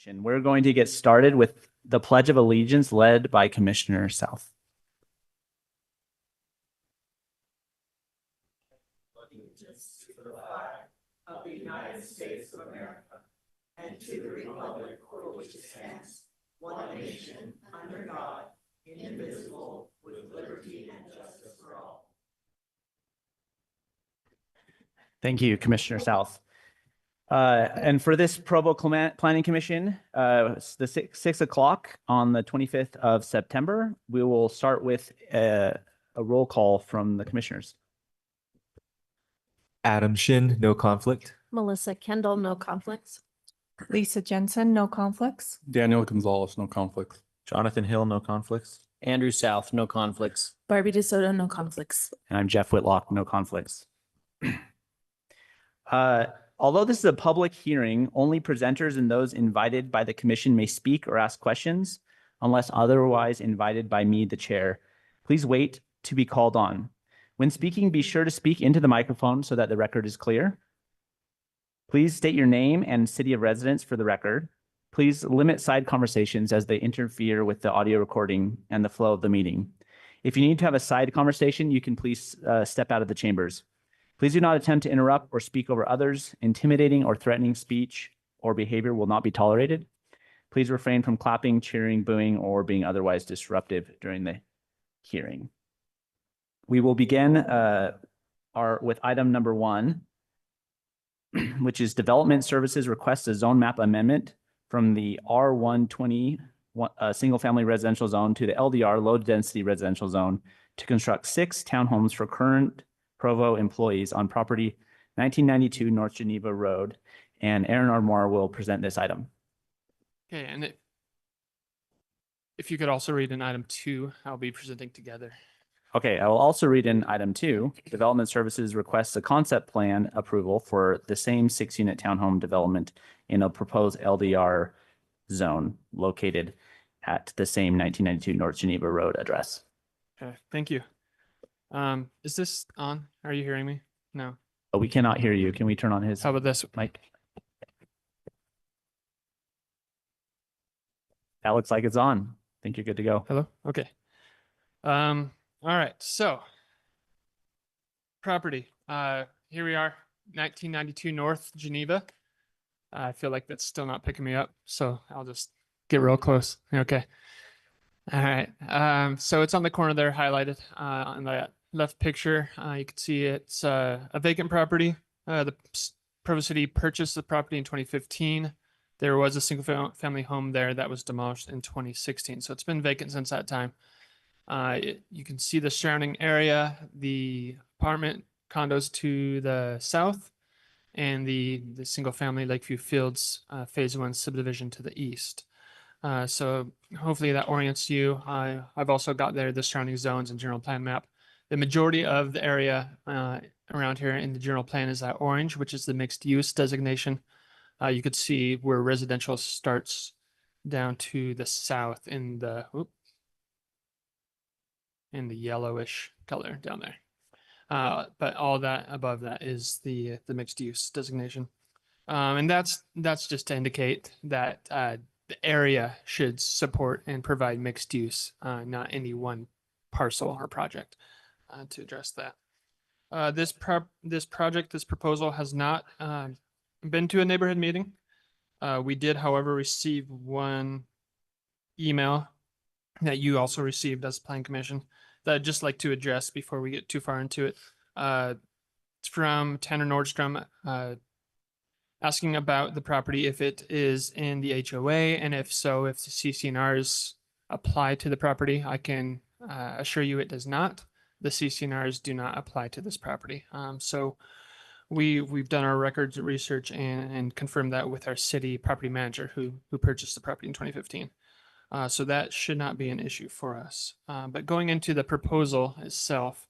Commission. We're going to get started with the Pledge of Allegiance led by Commissioner South. Allegiance to the flag of the United States of America and to the republic for which it stands, one nation, under God, indivisible, with liberty and justice for all. Thank you, Commissioner South. And for this Provo Planning Commission, it's the 6 o'clock on the 25th of September. We will start with a roll call from the commissioners. Adam Shin, no conflict. Melissa Kendall, no conflicts. Lisa Jensen, no conflicts. Daniel Gonzalez, no conflicts. Jonathan Hill, no conflicts. Andrew South, no conflicts. Barbie DeSoto, no conflicts. And I'm Jeff Whitlock, no conflicts. Although this is a public hearing, only presenters and those invited by the commission may speak or ask questions unless otherwise invited by me, the chair. Please wait to be called on. When speaking, be sure to speak into the microphone so that the record is clear. Please state your name and city of residence for the record. Please limit side conversations as they interfere with the audio recording and the flow of the meeting. If you need to have a side conversation, you can please step out of the chambers. Please do not attempt to interrupt or speak over others. Intimidating or threatening speech or behavior will not be tolerated. Please refrain from clapping, cheering, booing, or being otherwise disruptive during the hearing. We will begin with item number 1, which is Development Services requests a zone map amendment from the R120 single-family residential zone to the LDR low-density residential zone to construct 6 townhomes for current Provo employees on property 1992 North Geneva Road, and Aaron Ardmore will present this item. Okay, and if you could also read in item 2, I'll be presenting together. Okay, I will also read in item 2, Development Services requests a concept plan approval for the same 6-unit townhome development in a proposed LDR zone located at the same 1992 North Geneva Road address. Okay, thank you. Is this on? Are you hearing me? No. Oh, we cannot hear you. Can we turn on his How about this? mic? That looks like it's on. I think you're good to go. Hello? Okay. All right. So property. Here we are, 1992 North Geneva. I feel like that's still not picking me up, so I'll just get real close. Okay. All right. So it's on the corner there, highlighted on the left picture. You can see it's a vacant property. The Provo City purchased the property in 2015. There was a single family home there that was demolished in 2016. So it's been vacant since that time. You can see the surrounding area, the apartment condos to the south, and the single family Lakeview Fields phase 1 subdivision to the east. So hopefully that orients you. I've also got there the surrounding zones and general plan map. The majority of the area around here in the general plan is that orange, which is the mixed use designation. You could see where residential starts down to the south in the yellowish color down there. But all that above that is the mixed use designation. And that's just to indicate that the area should support and provide mixed use, not any one parcel or project. To address that, this proposal has not been to a neighborhood meeting. We did, however, receive one email that you also received as Plan Commission that I'd just like to address before we get too far into it. It's from Tanner Nordstrom asking about the property, if it is in the HOA, and if so, if the CC&Rs apply to the property. I can assure you it does not. The CC&Rs do not apply to this property. So we've done our records research and confirmed that with our city property manager who purchased the property in 2015. So that should not be an issue for us. But going into the proposal itself,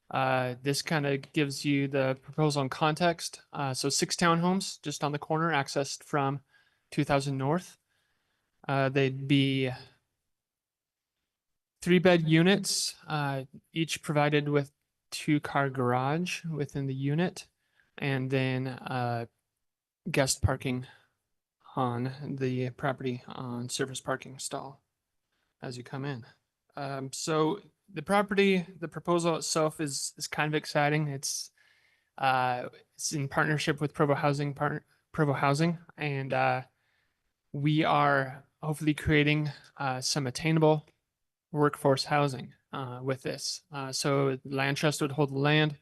this kind of gives you the proposal in context. So 6 townhomes just on the corner, accessed from 2000 North. They'd be 3-bed units, each provided with 2-car garage within the unit, and then guest parking on the property on surface parking stall as you come in. So the proposal itself is kind of exciting. It's in partnership with Provo Housing, and we are hopefully creating some attainable workforce housing with this. So the land trust would hold the land.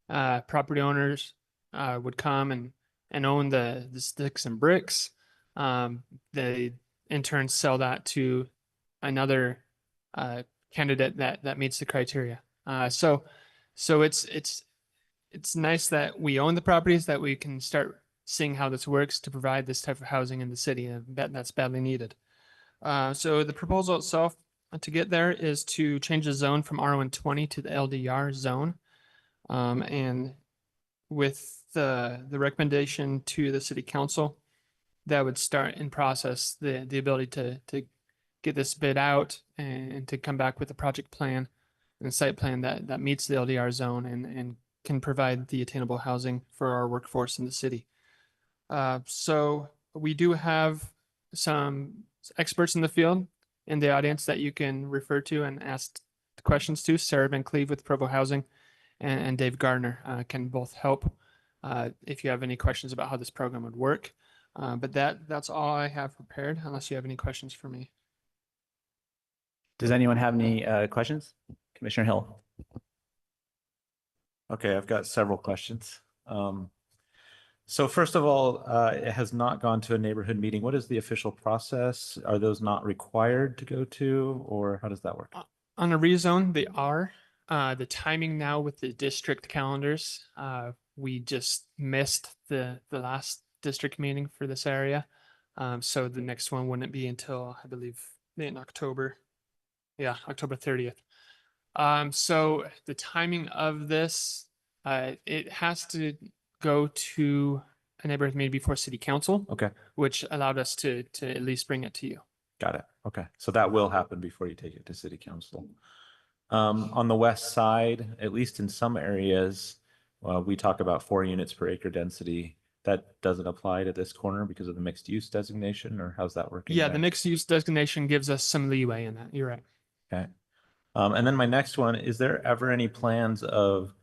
Property owners would come and own the sticks and bricks. They in turn sell that to another candidate that meets the criteria. So it's nice that we own the properties, that we can start seeing how this works to provide this type of housing in the city, and that's badly needed. So the proposal itself to get there is to change the zone from R120 to the LDR zone. And with the recommendation to the city council, that would start in process the ability to get this bid out and to come back with a project plan and a site plan that meets the LDR zone and can provide the attainable housing for our workforce in the city. So we do have some experts in the field in the audience that you can refer to and ask questions to. Sarah Van Cleve with Provo Housing and Dave Gardner can both help if you have any questions about how this program would work. But that's all I have prepared, unless you have any questions for me. Does anyone have any questions? Commissioner Hill. Okay, I've got several questions. So first of all, it has not gone to a neighborhood meeting. What is the official process? Are those not required to go to, or how does that work? On a rezone, they are. The timing now with the district calendars, we just missed the last district meeting for this area. So the next one wouldn't be until, I believe, in October. Yeah, October 30th. So the timing of this, it has to go to a neighborhood meeting before city council, Okay, which allowed us to at least bring it to you. got it. Okay, so that will happen before you take it to city council. On the west side, at least in some areas, we talk about 4 units per acre density. That doesn't apply to this corner because of the mixed use designation, or how's that working? Yeah, there? the mixed use designation gives us some leeway in that. You're right. Okay. And then my next one, is there ever any plans of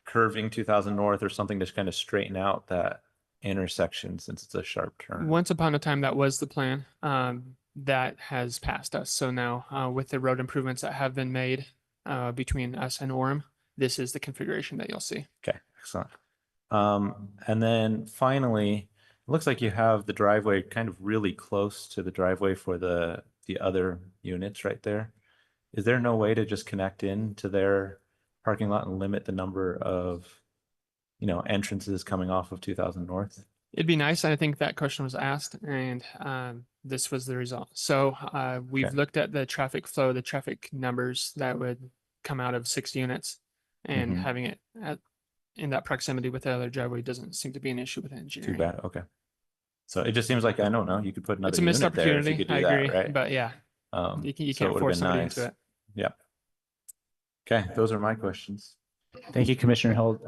curving 2000 North or something to kind of straighten out that intersection since it's a sharp turn? Once upon a time, that was the plan. That has passed us. So now with the road improvements that have been made between us and Orem, this is the configuration that you'll see. Okay, excellent. And then finally, it looks like you have the driveway kind of really close to the driveway for the other units right there. Is there no way to just connect in to their parking lot and limit the number of, entrances coming off of 2000 North? It'd be nice. I think that question was asked, and this was the result. So we've Okay. looked at the traffic flow, the traffic numbers that would come out of 6 units, and Mhm. having it in that proximity with the other driveway doesn't seem to be an issue with Too engineering. bad, okay. So it just seems like, I don't know, you could put It's another a missed unit there if you opportunity. could do I that, agree, right? but yeah, you So it can't would've force been somebody nice. into it. Yeah. Okay, those are my questions. Thank you, Commissioner Hill.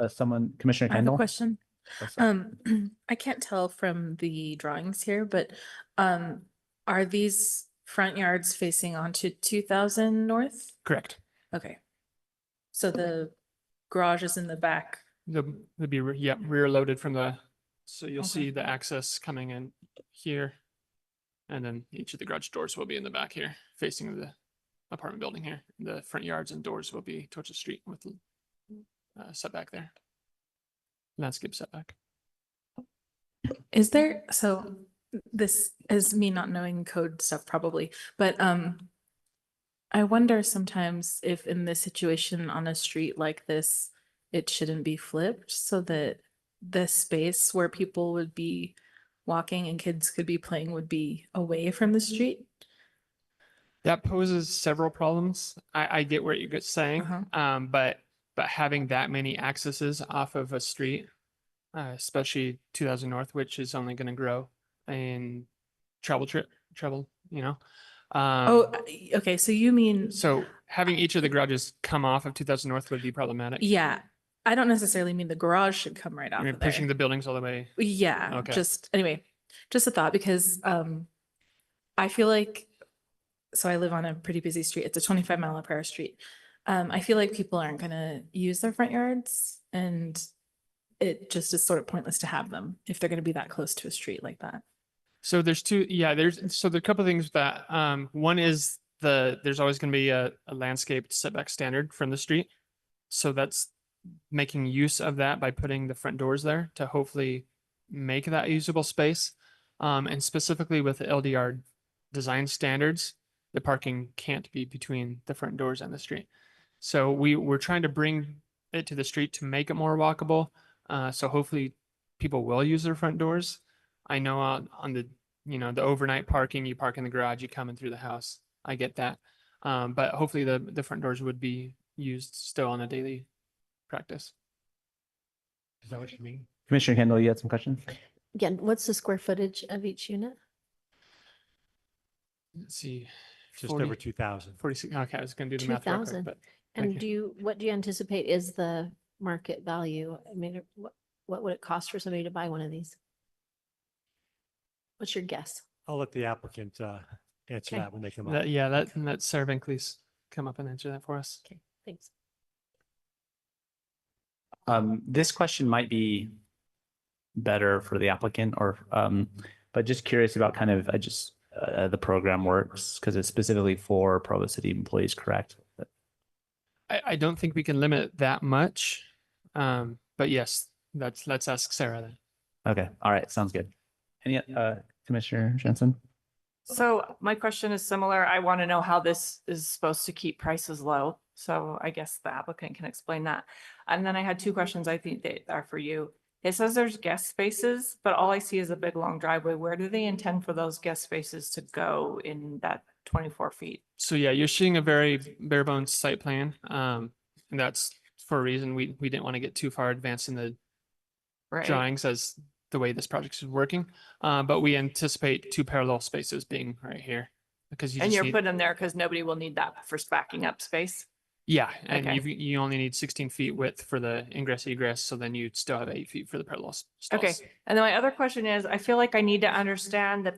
Commissioner I have a Kendall? question. What's that? I can't tell from the drawings here, but are these front yards facing onto 2000 North? Correct. Okay. So the garage is in the back. They'll be rear loaded from the, so you'll Okay. see the access coming in here. And then each of the garage doors will be in the back here, facing the apartment building here. The front yards and doors will be towards the street with the setback there. Landscape setback. Is there, so this is me not knowing code stuff probably, but I wonder sometimes if in this situation on a street like this, it shouldn't be flipped so that the space where people would be walking and kids could be playing would be away from the street. That poses several problems. I get what you're saying, but having that many accesses off of a street, especially 2000 North, which is only going to grow in travel, Okay, so you mean, so having each of the garages come off of 2000 North would be problematic. yeah, I don't necessarily mean the garage should come right off You're of there. pushing the buildings all the way. Yeah, Okay. just anyway, Just a thought, because I feel like, so I live on a pretty busy street. It's a 25-mile-per-hour street. I feel like people aren't gonna use their front yards, and it just is sort of pointless to have them if they're gonna be that close to a street like that. So there's two, yeah, there are a couple of things with that. One is there's always going to be a landscaped setback standard from the street. So that's making use of that by putting the front doors there to hopefully make that usable space. And specifically with the LDR design standards, the parking can't be between the front doors and the street. So we're trying to bring it to the street to make it more walkable. So hopefully people will use their front doors. I know on the, the overnight parking, you park in the garage, you come in through the house. I get that. But hopefully the front doors would be used still on a daily practice. Is that what you mean? Commissioner Kendall, you had some questions? Again, what's the square footage of each unit? Let's see. Just 40 over 2,000. 46. Okay, I was going to do the math real quick, 2,000. but Thank And what do you anticipate is the market value? I mean, what would it cost for somebody to buy one of these? What's your guess? I'll let the applicant answer Okay. that when they come up. let Sarah Van Cleese come up and answer that for us. Okay, thanks. This question might be better for the applicant but just curious about kind of, the program works because it's specifically for Provo City employees, correct? I don't think we can limit that much. But yes, let's ask Sarah then. Okay, all right, sounds good. Any, Commissioner Jensen? So my question is similar. I want to know how this is supposed to keep prices low. So I guess the applicant can explain that. And then I had two questions I think that are for you. It says there's guest spaces, but all I see is a big long driveway. Where do they intend for those guest spaces to go in that 24 feet? So yeah, you're seeing a very bare bones site plan. And that's for a reason. We didn't want to get too far advanced in the Right. drawings as the way this project is working. But we anticipate two parallel spaces being right here because you And just you're need, putting them there because nobody will need that for backing up space. yeah, and Okay. you only need 16 feet width for the ingress egress. So then you'd still have 8 feet for the parallel stalls. Okay. And then my other question is, I feel like I need to understand the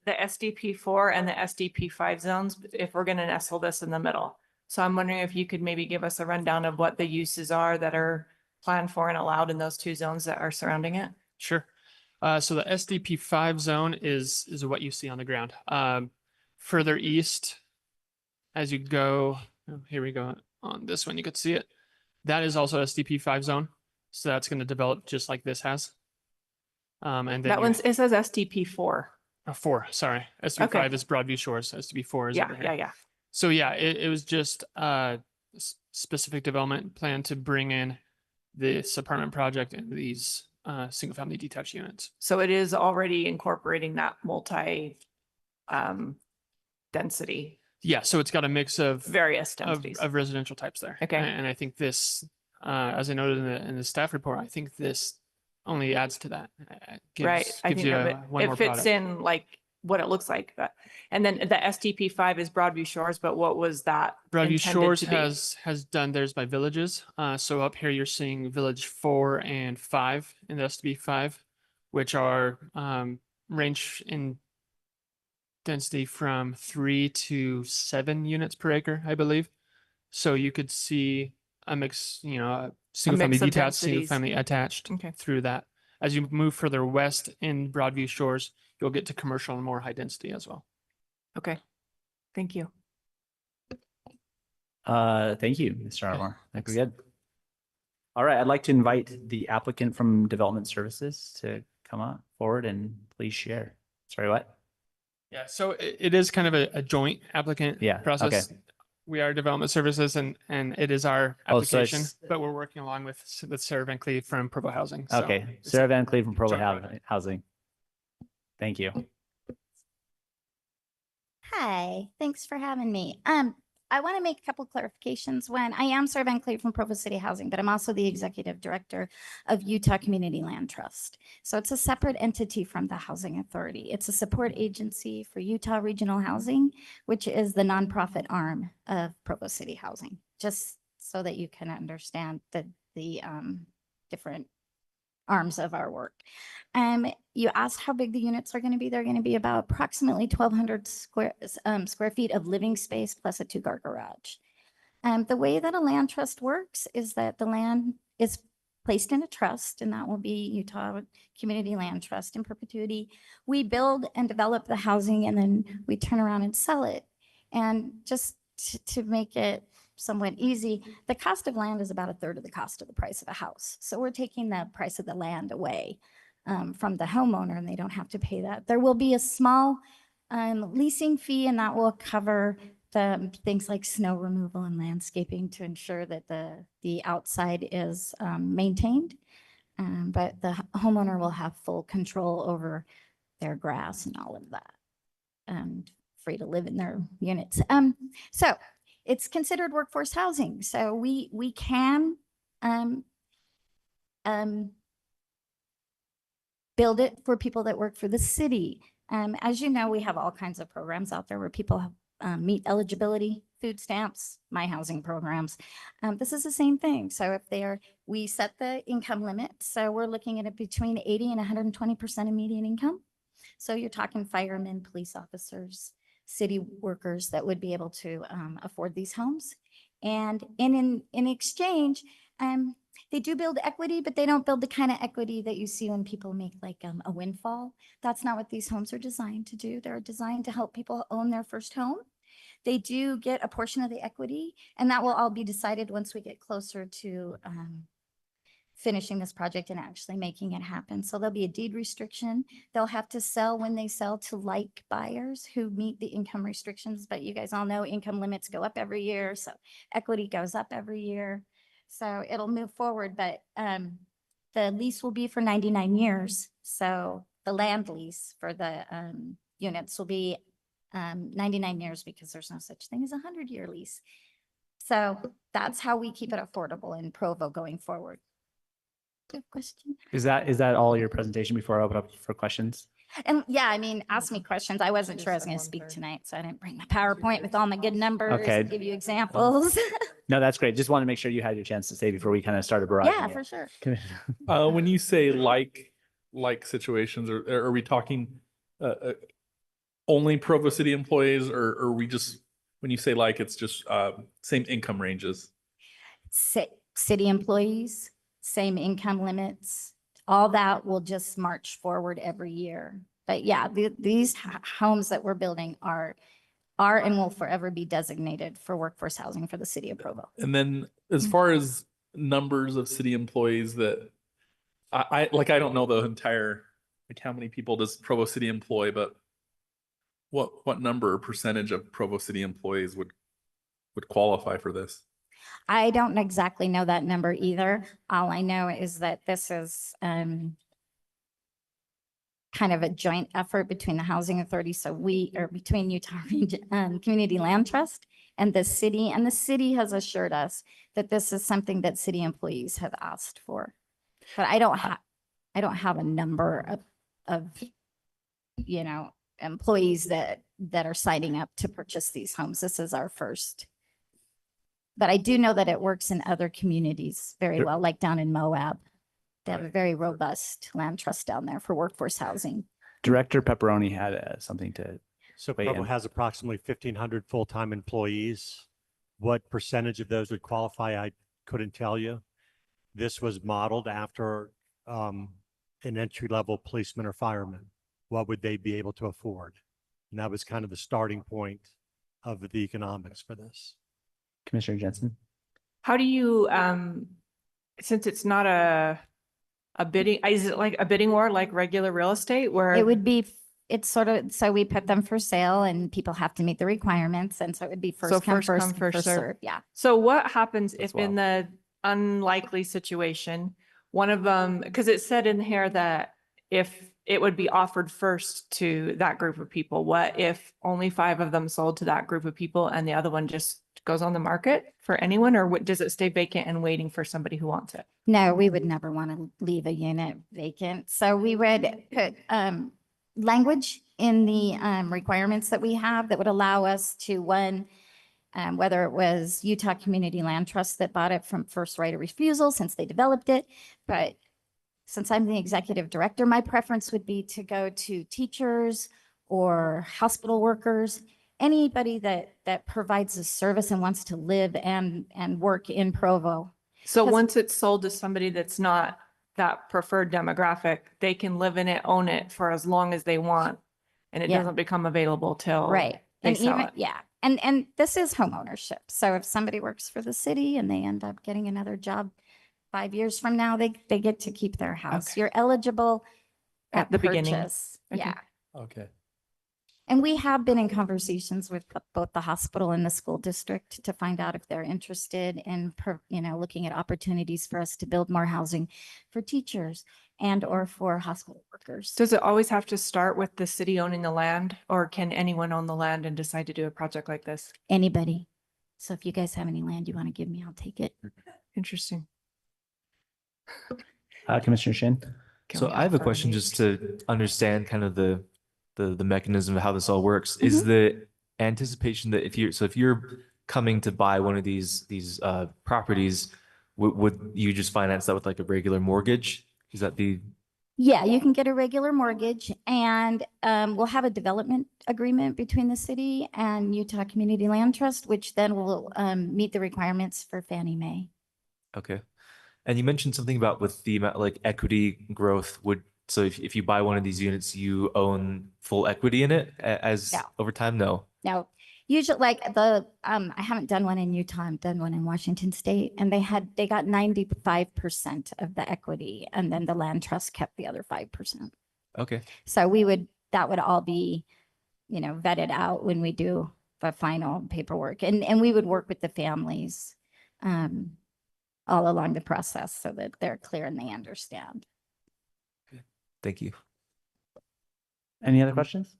SDP4 and the SDP5 zones if we're going to nestle this in the middle. So I'm wondering if you could maybe give us a rundown of what the uses are that are planned for and allowed in those two zones that are surrounding it. Sure. So the SDP5 zone is what you see on the ground. Further east, as you go, oh, here we go on this one, you could see it. That is also SDP5 zone. So that's going to develop just like this has. And then That one's, it says SDP4. 4, sorry. SDP5 is Broadview Shores. SDP4 is Yeah, over here. yeah, yeah. So yeah, it was just a specific development plan to bring in this apartment project and these single family detached units. So it is already incorporating that density, Yeah, so it's got a mix of various densities. of residential types there. Okay. And I think this, as I noted in the staff report, I think this only adds to that. Right. I Gives think you that one it more fits product. in like what it looks like. And then the SDP5 is Broadview Shores, but what was that? Broadview intended Shores to be? has done theirs by villages. So up here you're seeing village 4 and 5 in the SB5, which are range in density from 3 to 7 units per acre, I believe. So you could see a mix, single family mix of detached, single densities. family attached Okay. through that. As you move further west in Broadview Shores, you'll get to commercial and more high density as well. Okay. Thank you. Thank you, Mr. Armour. That's good. All right, I'd like to invite the applicant from Development Services to come on forward and please share. Sorry, what? Yeah, so it is kind of a joint applicant Yeah, process. We are development services and it is our Oh, so application, it's- but we're working along with Sarah Van Cleve from Provo Housing. So Okay, it's Sarah Van Cleve from Provo joint product. Housing. Thank you. Hi, thanks for having me. I want to make a couple clarifications. When I am Sarah Van Cleve from Provo City Housing, but I'm also the executive director of Utah Community Land Trust. So it's a separate entity from the Housing Authority. It's a support agency for Utah Regional Housing, which is the nonprofit arm of Provo City Housing, just so that you can understand the different arms of our work. You asked how big the units are going to be. They're going to be about approximately 1,200 square feet of living space plus a 2-car garage. The way that a land trust works is that the land is placed in a trust, and that will be Utah Community Land Trust in perpetuity. We build and develop the housing, and then we turn around and sell it. And just to make it somewhat easy, the cost of land is about 1/3 of the cost of the price of a house. So we're taking the price of the land away from the homeowner, and they don't have to pay that. There will be a small leasing fee, and that will cover the things like snow removal and landscaping to ensure that the outside is maintained. But the homeowner will have full control over their grass and all of that, and free to live in their units. So it's considered workforce housing. So we can build it for people that work for the city. As you know, we have all kinds of programs out there where people meet eligibility, food stamps, my housing programs. This is the same thing. So if we set the income limit. So we're looking at it between 80 and 120% of median income. So you're talking firemen, police officers, city workers that would be able to afford these homes. And in exchange, they do build equity, but they don't build the kind of equity that you see when people make like a windfall. That's not what these homes are designed to do. They're designed to help people own their first home. They do get a portion of the equity, and that will all be decided once we get closer to finishing this project and actually making it happen. So there'll be a deed restriction. They'll have to sell when they sell to like buyers who meet the income restrictions. But you guys all know income limits go up every year. So equity goes up every year. So it'll move forward, but the lease will be for 99 years. So the land lease for the units will be 99 years because there's no such thing as a 100-year lease. So that's how we keep it affordable in Provo going forward. Good question. Is that all your presentation before I open up for questions? And yeah, I mean, ask me questions. I wasn't sure I was going to speak tonight, so I didn't bring my PowerPoint with all my good numbers Okay. and give you examples. No, that's great. Just want to make sure you had your chance to say before we kind of started barraging Yeah, you. for sure. When you say like situations, or are we talking only Provo City employees, or are we just, when you say like, it's just same income ranges? City employees, same income limits, all that will just march forward every year. But yeah, these homes that we're building are and will forever be designated for workforce housing for the city of Provo. And then as far as numbers of city employees that I don't know the entire, like how many people does Provo City employ, but what number or percentage of Provo City employees would qualify for this? I don't exactly know that number either. All I know is that this is kind of a joint effort between the Housing Authority. So between Utah Community Land Trust and the city has assured us that this is something that city employees have asked for. But I don't have a number of employees that are signing up to purchase these homes. This is our first. But I do know that it works in other communities very well, like down in Moab. They have a very robust land trust down there for workforce housing. Director Pepperoni had something to So weigh Provo in. has approximately 1,500 full-time employees. What percentage of those would qualify? I couldn't tell you. This was modeled after an entry-level policeman or fireman. What would they be able to afford? And that was kind of the starting point of the economics for this. Commissioner Jensen. How do you, since it's not a bidding, is it like a bidding war, like regular real estate where? It's sort of, so we put them for sale and people have to meet the requirements. And so it would be first come, first serve. Yeah. So what happens That's if in the unlikely situation, one of them, because it said in here that if it would be offered first to that group of people, what if only 5 of them sold to that group of people and the other one just goes on the market for anyone, or does it stay vacant and waiting for somebody who wants it? No, we would never want to leave a unit vacant. So we would put language in the requirements that we have that would allow us to, whether it was Utah Community Land Trust that bought it from first right of refusal since they developed it, but Since I'm the executive director, my preference would be to go to teachers or hospital workers, anybody that provides a service and wants to live and work in Provo. So 'Cause- once it's sold to somebody that's not that preferred demographic, they can live in it, own it for as long as they want. And it Yeah. doesn't become available till Right. they And sell even, it. yeah. And this is home ownership. So if somebody works for the city and they end up getting another job 5 years from now, they get to keep their house. Okay. You're eligible At the beginning. purchase. Okay. Yeah. Okay. And we have been in conversations with both the hospital and the school district to find out if they're interested in, looking at opportunities for us to build more housing for teachers and or for hospital workers. Does it always have to start with the city owning the land, or can anyone own the land and decide to do a project like this? Anybody. So if you guys have any land you want to give me, I'll take it. Interesting. Commissioner Shin. Can So we I have a offer question these? just to understand kind of the mechanism of how this all works. Is the anticipation that if you're coming to buy one of these properties, would you just finance that with like a regular mortgage? Is that the Yeah, you can get a regular mortgage and we'll have a development agreement between the city and Utah Community Land Trust, which then will meet the requirements for Fannie Mae. okay? And you mentioned something about with the amount like equity growth would, so if you buy one of these units, you own full equity in it as No. over time? No. Now, usually like I haven't done one in Utah, I've done one in Washington State, and they got 95% of the equity and then the land trust kept the other 5%. Okay. So that would all be, vetted out when we do the final paperwork. And we would work with the families all along the process so that they're clear and they understand. Thank you. Any other questions?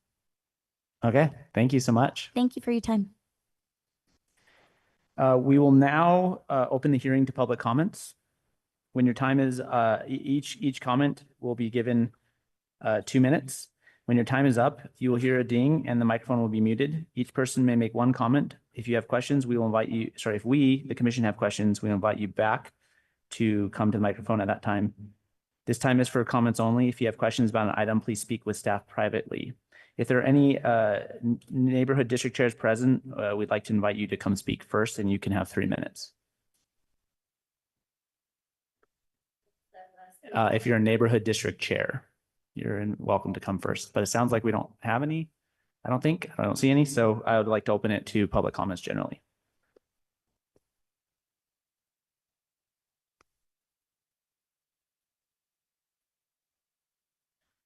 Okay, thank you so much. Thank you for your time. We will now open the hearing to public comments. When your time is, each comment will be given 2 minutes. When your time is up, you will hear a ding and the microphone will be muted. Each person may make one comment. If you have questions, we will invite you, if we, the commission, have questions, we invite you back to come to the microphone at that time. This time is for comments only. If you have questions about an item, please speak with staff privately. If there are any neighborhood district chairs present, we'd like to invite you to come speak first and you can have 3 minutes. If you're a neighborhood district chair, you're welcome to come first, but it sounds like we don't have any. I don't see any. So I would like to open it to public comments generally.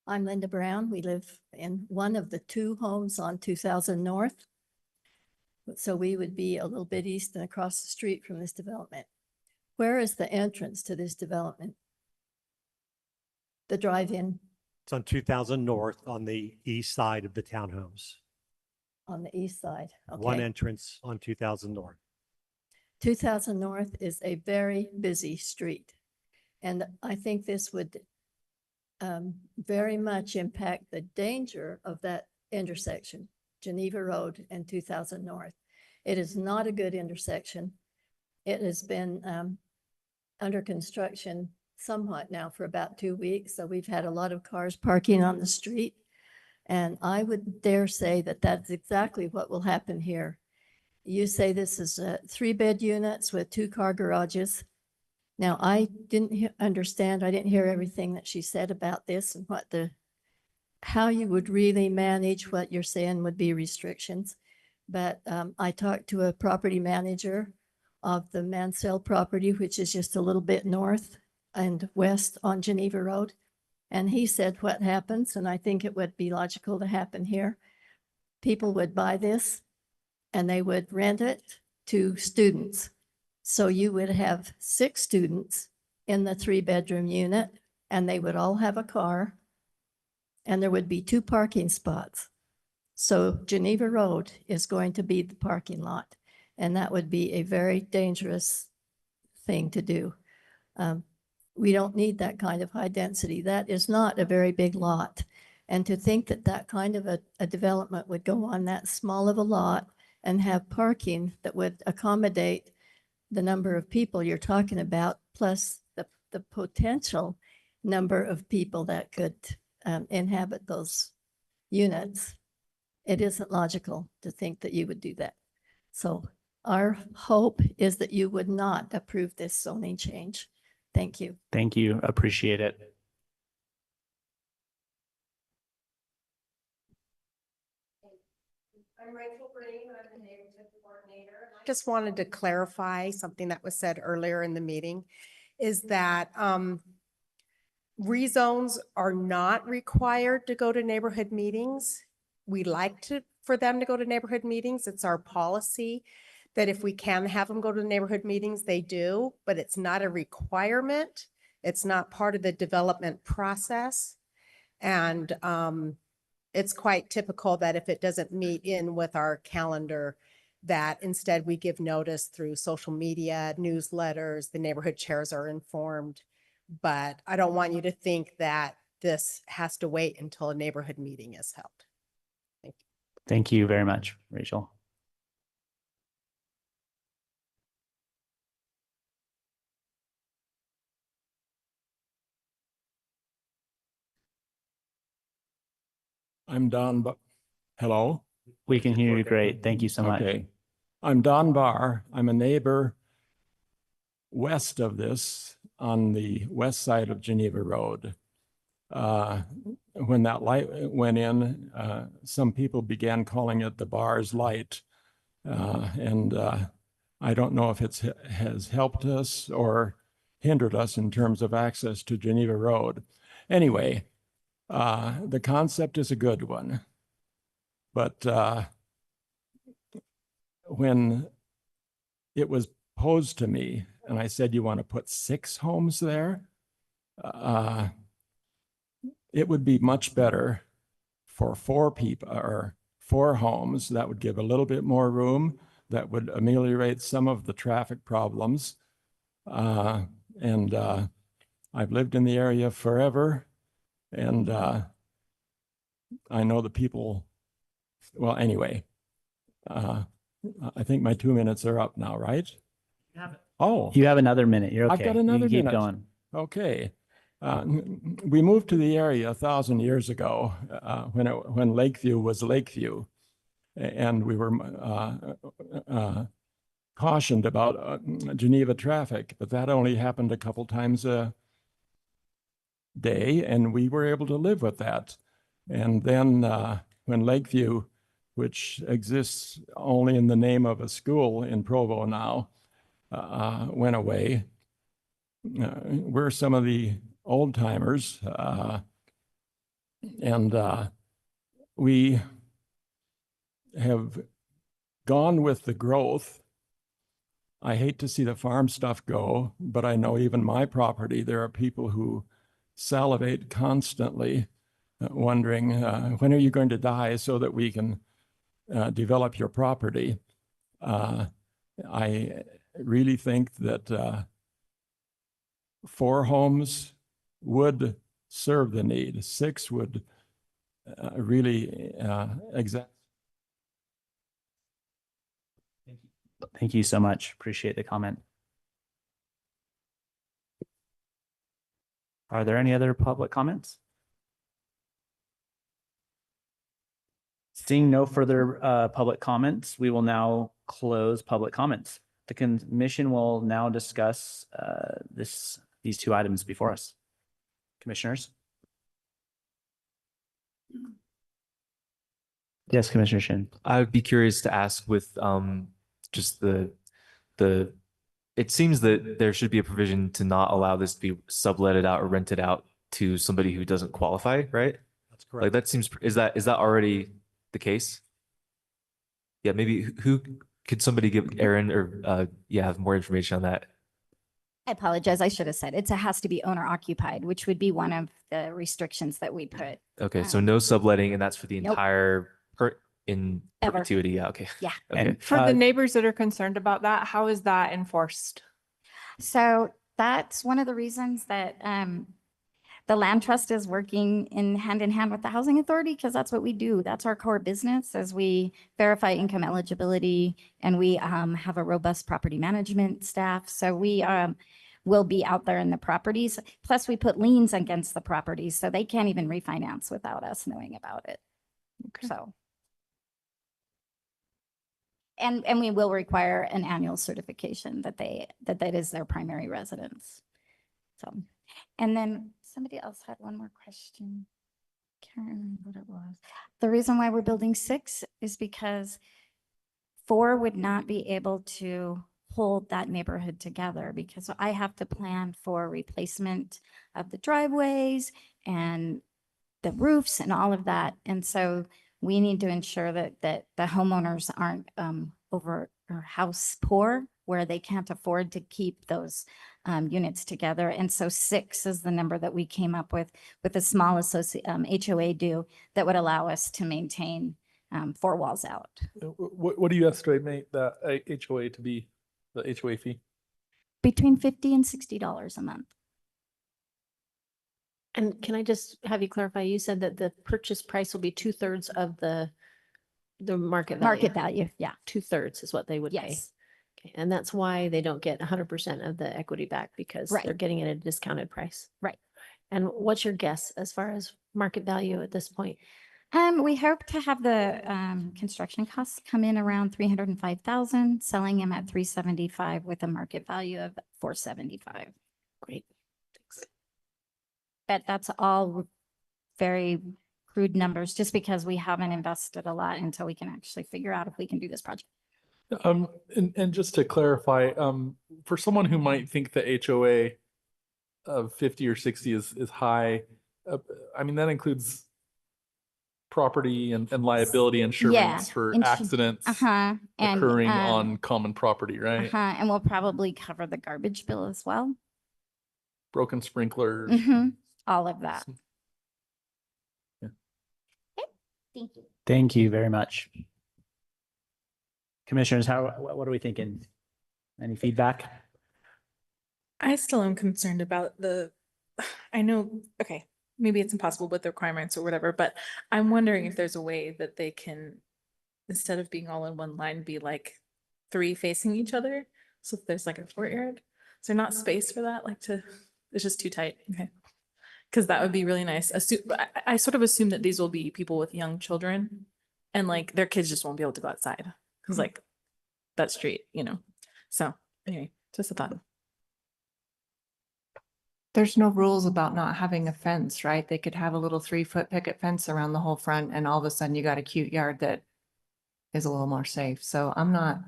I'm Linda Brown. We live in one of the 2 homes on 2000 North. So we would be a little bit east and across the street from this development. Where is the entrance to this development? The drive-in It's on 2000 North on the east side of the townhomes. on the east side. One Okay. entrance on 2000 North. 2000 North is a very busy street. And I think this would very much impact the danger of that intersection, Geneva Road and 2000 North. It is not a good intersection. It has been under construction somewhat now for about 2 weeks. So we've had a lot of cars parking on the street. And I would dare say that that's exactly what will happen here. You say this is 3-bed units with 2-car garages. Now, I didn't understand, I didn't hear everything that she said about this and how you would really manage what you're saying would be restrictions. But I talked to a property manager of the Mansell property, which is just a little bit north and west on Geneva Road. And he said what happens, and I think it would be logical to happen here. People would buy this and they would rent it to students. So you would have 6 students in the 3-bedroom unit and they would all have a car and there would be 2 parking spots. So Geneva Road is going to be the parking lot and that would be a very dangerous thing to do. We don't need that kind of high density. That is not a very big lot. And to think that that kind of a development would go on that small of a lot and have parking that would accommodate the number of people you're talking about, plus the potential number of people that could inhabit those units, it isn't logical to think that you would do that. So our hope is that you would not approve this zoning change. Thank you. Thank you. Appreciate it. I'm Rachel Green, I'm the neighborhood coordinator. Just wanted to clarify something that was said earlier in the meeting, is that rezones are not required to go to neighborhood meetings. We like for them to go to neighborhood meetings. It's our policy that if we can have them go to neighborhood meetings, they do, but it's not a requirement. It's not part of the development process. And it's quite typical that if it doesn't meet in with our calendar, that instead we give notice through social media, newsletters, the neighborhood chairs are informed. But I don't want you to think that this has to wait until a neighborhood meeting is held. Thank you. Thank you very much, Rachel. I'm Don, hello? We can hear you great. Thank you so much. Okay. I'm Don Barr. I'm a neighbor west of this on the west side of Geneva Road. When that light went in, some people began calling it the Barr's light. I don't know if it has helped us or hindered us in terms of access to Geneva Road. Anyway, the concept is a good one, but when it was posed to me and I said, you want to put 6 homes there? It would be much better for 4 people or 4 homes. That would give a little bit more room. That would ameliorate some of the traffic problems. I've lived in the area forever. And I know the people, well, anyway, I think my 2 minutes are up now, right? Oh. You have another minute. You're okay. I've got another you can keep minute. going. Okay. We moved to the area 1,000 years ago when Lakeview was Lakeview. And we were cautioned about Geneva traffic, but that only happened a couple times a day, and we were able to live with that. And then when Lakeview, which exists only in the name of a school in Provo now, went away, we're some of the old timers, and we have gone with the growth. I hate to see the farm stuff go, but I know even my property, there are people who salivate constantly, wondering, when are you going to die so that we can develop your property? I really think that 4 homes would serve the need. 6 would really exact. Thank you so much. Appreciate the comment. Are there any other public comments? Seeing no further public comments, we will now close public comments. The commission will now discuss these 2 items before us. Commissioners? Yes, Commissioner Shin. I would be curious to ask with just it seems that there should be a provision to not allow this to be subletted out or rented out to somebody who doesn't qualify, right? That's correct. Like that seems, is that already the case? Yeah, maybe who could somebody give Aaron or have more information on that? I apologize. I should have said it has to be owner occupied, which would be one of the restrictions that we put. Okay, so no subletting, and that's for the Nope. entire in Ever. perpetuity. Yeah, okay. Yeah. Okay. And For the neighbors that are concerned about that, how is that enforced? So that's one of the reasons that the land trust is working in hand with the housing authority, because that's what we do. That's our core business, as we verify income eligibility, and we have a robust property management staff. So we will be out there in the properties. Plus, we put liens against the properties, so they can't even refinance without us knowing about it. Okay. So. And we will require an annual certification that that is their primary residence. So, and then somebody else had one more question. Can't remember what it was. The reason why we're building 6 is because 4 would not be able to hold that neighborhood together, because I have to plan for replacement of the driveways and the roofs and all of that. And so we need to ensure that the homeowners aren't over or house poor, where they can't afford to keep those units together. And so 6 is the number that we came up with a small HOA due that would allow us to maintain 4 walls out. What do you estimate that HOA to be, the HOA fee? Between $50 and $60 a month. And can I just have you clarify, you said that the purchase price will be 2/3 of the market value? Market value, yeah. 2/3 is what they would pay. Yes. Okay, and that's why they don't get 100% of the equity back, because Right. they're getting it at a discounted price. Right. And what's your guess as far as market value at this point? We hope to have the construction costs come in around 305,000, selling them at 375 with a market value of 475. Great. Thanks. But that's all very crude numbers, just because we haven't invested a lot until we can actually figure out if we can do this project. And just to clarify, for someone who might think the HOA of 50 or 60 is high, I mean, that includes property and liability insurance for accidents And, occurring on common property, right? And we'll probably cover the garbage bill as well. Broken sprinklers. All of that. Yeah. Okay. Thank you. Thank you very much. Commissioners, what are we thinking? Any feedback? I still am concerned about I know, okay, maybe it's impossible with the requirements or whatever, but I'm wondering if there's a way that they can, instead of being all in one line, be like 3 facing each other. So if there's like a courtyard, is there not space for that? It's just too tight. Okay. Because that would be really nice. I sort of assume that these will be people with young children, and like their kids just won't be able to go outside because like that street, So anyway, just a thought. There's no rules about not having a fence, right? They could have a little 3-foot picket fence around the whole front, and all of a sudden you got a cute yard that is a little more safe. So I'm not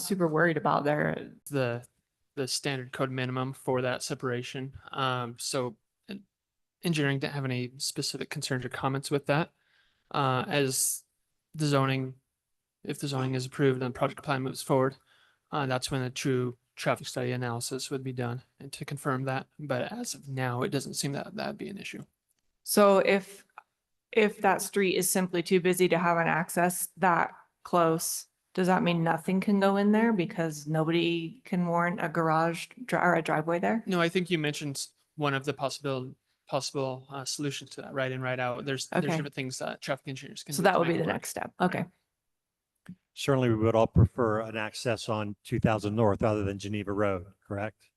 super worried about The standard code minimum for that separation. So engineering didn't have any specific concerns or comments with that. As the zoning, if the zoning is approved and the project plan moves forward, that's when the true traffic study analysis would be done and to confirm that. But as of now, it doesn't seem that that'd be an issue. So if that street is simply too busy to have an access that close, does that mean nothing can go in there because nobody can warrant a garage or a driveway there? No, I think you mentioned one of the possible solutions to that, right in, right out. There's different things that traffic engineers can. So do that to would be make it the work. next step. Okay. Certainly, we would all prefer an access on 2000 North other than Geneva Road, correct?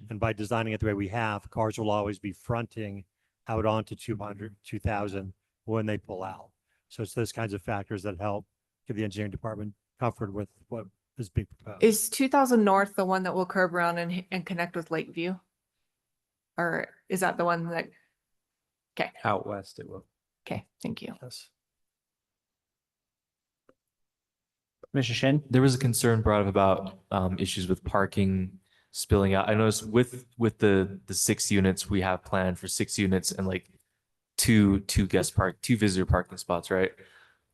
And by designing it the way we have, cars will always be fronting out onto 2000 when they pull out. So it's those kinds of factors that help give the engineering department comfort with what is being proposed. Is 2000 North the one that will curve around and connect with Lakeview? Or is that the one that? Okay. Out west it will. Okay. Thank you. Yes. Mr. Shin? There was a concern brought up about issues with parking spilling out. I noticed with the 6 units, we have planned for 6 units and like two visitor parking spots, right?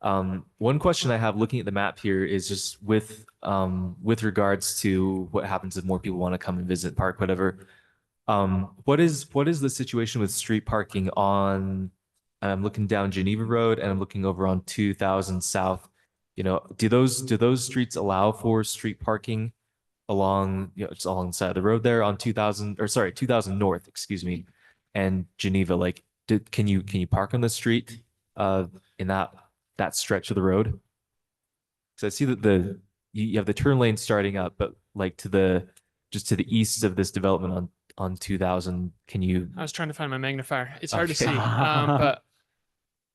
One question I have looking at the map here is just with regards to what happens if more people want to come and visit, park, whatever. What is the situation with street parking on, I'm looking down Geneva Road and I'm looking over on 2000 South. Do those streets allow for street parking along, just along the side of the road there on 2000 North, excuse me, and Geneva? Like, can you park on the street in that stretch of the road? So I see that you have the turn lane starting up, but like to the just to the east of this development on 2000, can you? I was trying to find my magnifier. It's hard to Okay. see. But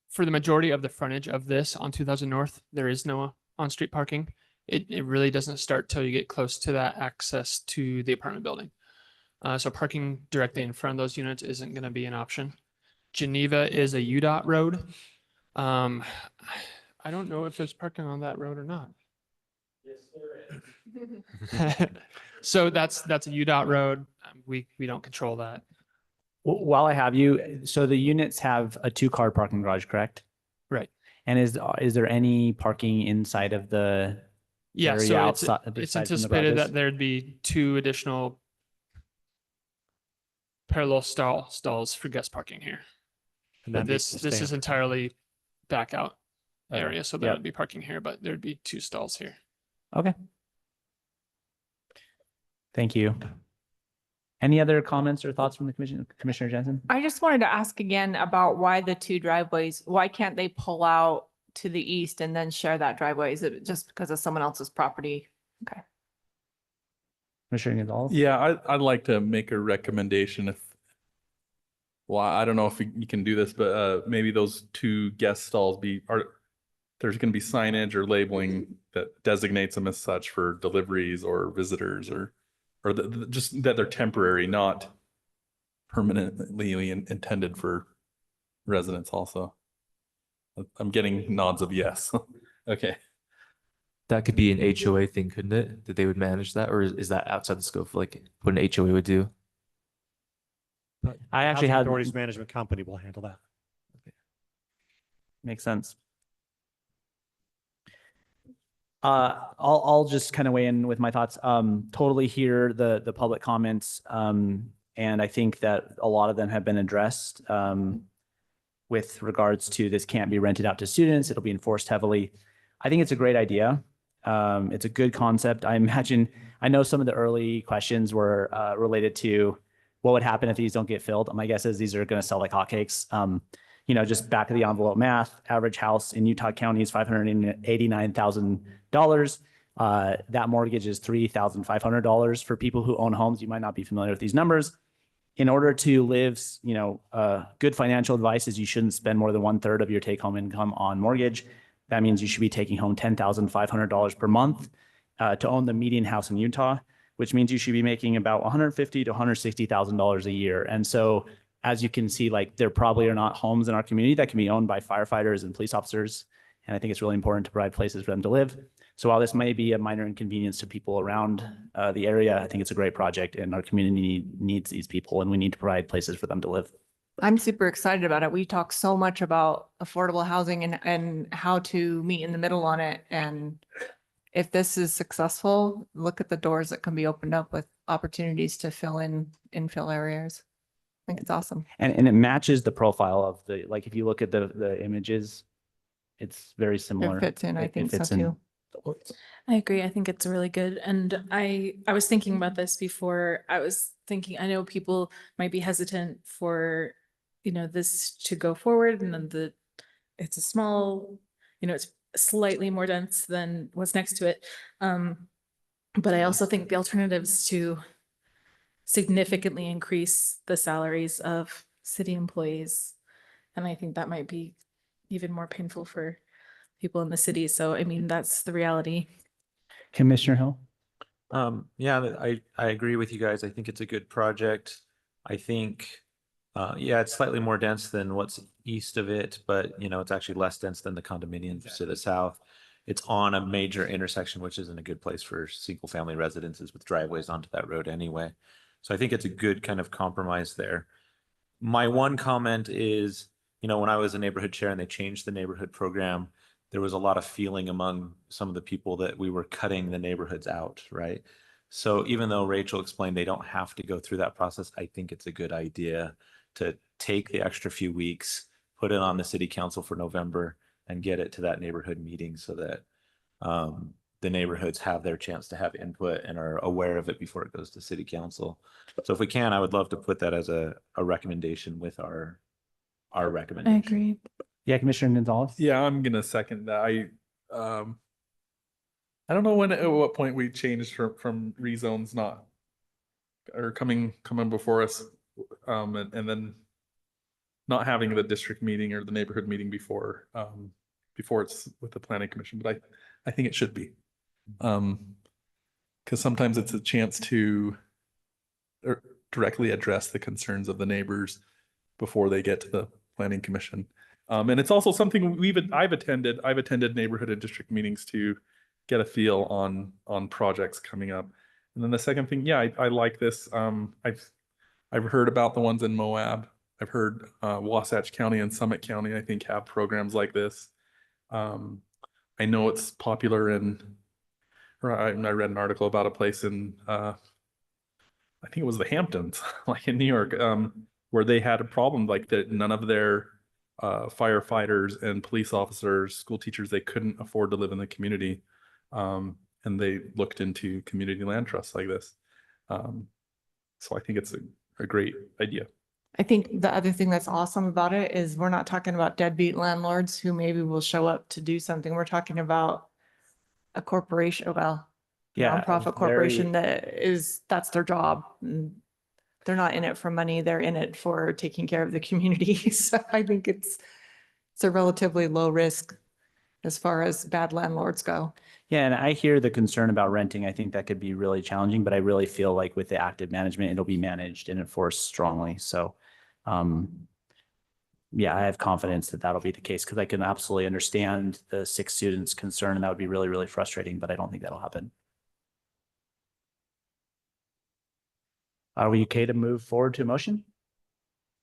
for the majority of the frontage of this on 2000 North, there is no on-street parking. It really doesn't start till you get close to that access to the apartment building. So parking directly in front of those units isn't going to be an option. Geneva is a UDOT road. I don't know if there's parking on that road or not. So that's a UDOT road. We don't control that. While I have you, so the units have a 2-car parking garage, correct? Right. And is there any parking inside of the Yeah, area so outside? it's aside from the anticipated garages? that there'd be 2 additional parallel stalls for guest parking here. And But that meets this the is standard. entirely back out Okay. area, so there Yep. would be parking here, but there'd be 2 stalls here. Okay. Thank you. Any other comments or thoughts from the commission, Commissioner Jensen? I just wanted to ask again about why the 2 driveways, why can't they pull out to the east and then share that driveway? Is it just because of someone else's property? Okay. Commissioner Gonzalez? Yeah, I'd like to make a recommendation well, I don't know if you can do this, but maybe those 2 guest stalls there's going to be signage or labeling that designates them as such for deliveries or visitors or just that they're temporary, not permanently intended for residents also. I'm getting nods of yes. Okay. That could be an HOA thing, couldn't it? That they would manage that, or is that outside the scope of like what an HOA would do? But I the actually Housing had- Authorities Management Company will handle that. Makes sense. I'll just kind of weigh in with my thoughts. Totally hear the public comments. And I think that a lot of them have been addressed with regards to this can't be rented out to students. It'll be enforced heavily. I think it's a great idea. It's a good concept. I know some of the early questions were related to what would happen if these don't get filled. My guess is these are going to sell like hotcakes. Just back of the envelope math, average house in Utah County is $589,000. That mortgage is $3,500 for people who own homes. You might not be familiar with these numbers. In order to live, good financial advice is you shouldn't spend more than 1/3 of your take-home income on mortgage. That means you should be taking home $10,500 per month to own the median house in Utah, which means you should be making about $150,000 to $160,000 a year. And so, as you can see, like there probably are not homes in our community that can be owned by firefighters and police officers. And I think it's really important to provide places for them to live. So while this may be a minor inconvenience to people around the area, I think it's a great project and our community needs these people and we need to provide places for them to live. I'm super excited about it. We talk so much about affordable housing and how to meet in the middle on it. And if this is successful, look at the doors that can be opened up with opportunities to fill in infill areas. I think it's awesome. And it matches the profile of like if you look at the images, it's very similar. It fits in, I think so fits in. too. I agree. I think it's really good. And I was thinking about this before. I was thinking, I know people might be hesitant for, this to go forward and then it's a small, it's slightly more dense than what's next to it. But I also think the alternatives to significantly increase the salaries of city employees. And I think that might be even more painful for people in the city. So, that's the reality. Commissioner Hill? Yeah, I agree with you guys. I think it's a good project. I think, it's slightly more dense than what's east of it, but it's actually less dense than the condominiums to the south. It's on a major intersection, which isn't a good place for single family residences with driveways onto that road anyway. So I think it's a good kind of compromise there. My one comment is, when I was a neighborhood chair and they changed the neighborhood program, there was a lot of feeling among some of the people that we were cutting the neighborhoods out, right? So even though Rachel explained they don't have to go through that process, I think it's a good idea to take the extra few weeks, put it on the city council for November and get it to that neighborhood meeting so that the neighborhoods have their chance to have input and are aware of it before it goes to city council. So if we can, I would love to put that as a recommendation with our recommendation. I agree. Yeah, Commissioner Gonzalez? Yeah, I'm gonna second that. I don't know at what point we changed from rezones not or coming before us, and then not having the district meeting or the neighborhood meeting before it's with the planning commission, but I think it should be. Because sometimes it's a chance to directly address the concerns of the neighbors before they get to the planning commission. And it's also something I've attended neighborhood and district meetings to get a feel on projects coming up. And then the second thing, yeah, I like this. I've heard about the ones in Moab. I've heard Wasatch County and Summit County, I think, have programs like this. I know it's popular I read an article about a place in I think it was the Hamptons, like in New York, where they had a problem like that. None of their firefighters and police officers, school teachers, they couldn't afford to live in the community. And they looked into community land trusts like this. So I think it's a great idea. I think the other thing that's awesome about it is we're not talking about deadbeat landlords who maybe will show up to do something. We're talking about a corporation, Yeah, nonprofit corporation that's their job. And they're not in it for money. They're in it for taking care of the community. So I think it's a relatively low risk as far as bad landlords go. Yeah, and I hear the concern about renting. I think that could be really challenging, but I really feel like with the active management, it'll be managed and enforced strongly. So, yeah, I have confidence that that'll be the case because I can absolutely understand the 6 students' concern, and that would be really, really frustrating, but I don't think that'll happen. Are we okay to move forward to a motion?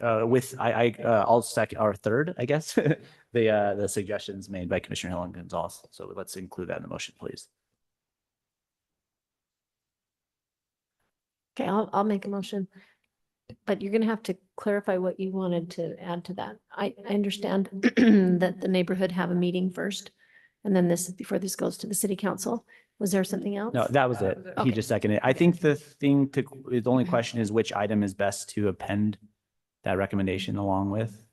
I'll second our third, I guess, the suggestions made by Commissioner Hill and Gonzalez. So let's include that in the motion, please. Okay, I'll make a motion. But you're gonna have to clarify what you wanted to add to that. I understand that the neighborhood have a meeting first. And then before this goes to the city council. Was there something else? No, that was it. He Okay. just seconded it. I think the only question is which item is best to append that recommendation along with.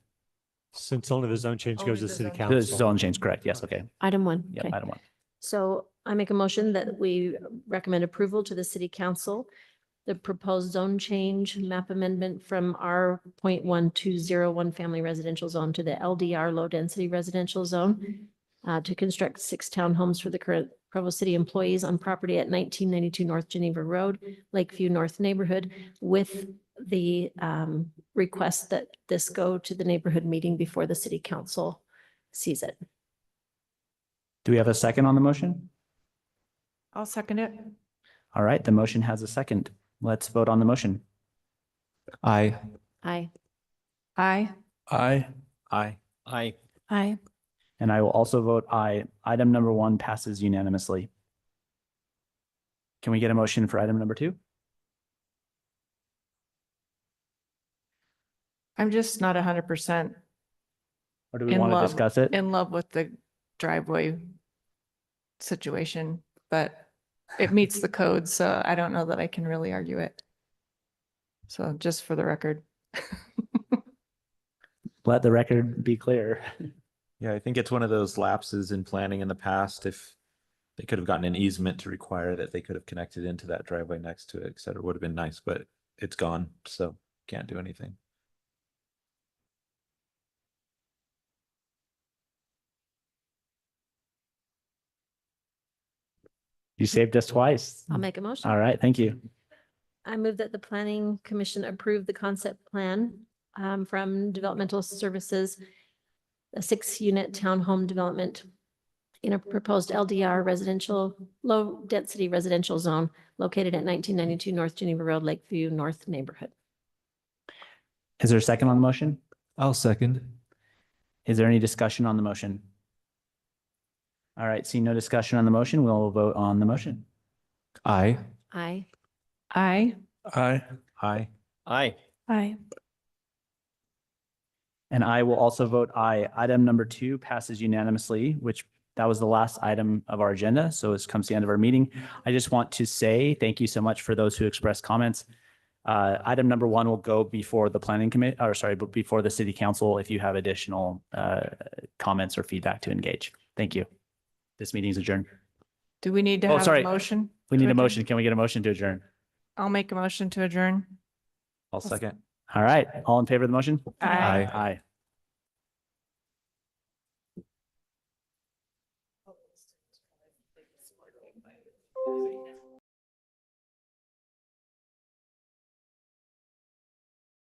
Since only the zone change goes to city The council. zone change, correct? Yes, okay. Item 1. Yep, Okay. item 1. So I make a motion that we recommend approval to the city council. The proposed zone change map amendment from R.1201 family residential zone to the LDR low density residential zone to construct 6 townhomes for the current Provo City employees on property at 1992 North Geneva Road, Lakeview North neighborhood, with the request that this go to the neighborhood meeting before the city council sees it. Do we have a second on the motion? I'll second it. All right, the motion has a second. Let's vote on the motion. Aye. Aye. Aye. Aye. Aye. Aye. Aye. And I will also vote aye. Item number 1 passes unanimously. Can we get a motion for item number 2? I'm just not 100% Or do we in want to love, discuss it? in love with the driveway situation, but it meets the code, so I don't know that I can really argue it. So just for the record. Let the record be clear. Yeah, I think it's one of those lapses in planning in the past. If they could have gotten an easement to require that they could have connected into that driveway next to it, et cetera, would have been nice, but it's gone, so can't do anything. You saved us twice. I'll make a motion. All right, thank you. I move that the planning commission approve the concept plan from Developmental Services, a 6-unit townhome development in a proposed LDR residential, low density residential zone located at 1992 North Geneva Road, Lakeview North neighborhood. Is there a second on the motion? I'll second. Is there any discussion on the motion? All right, seeing no discussion on the motion, we'll vote on the motion. Aye. Aye. Aye. Aye. Aye. Aye. Aye. And I will also vote aye. Item number 2 passes unanimously, which that was the last item of our agenda. So this comes to the end of our meeting. I just want to say thank you so much for those who expressed comments. Item number 1 will go before the planning committee, or sorry, but before the city council if you have additional comments or feedback to engage. Thank you. This meeting is adjourned. Do we need to Oh, have sorry. a motion? We need to a adjourn? motion. Can we get a motion to adjourn? I'll make a motion to adjourn. I'll second. All right, all in favor of the motion? Aye. Aye.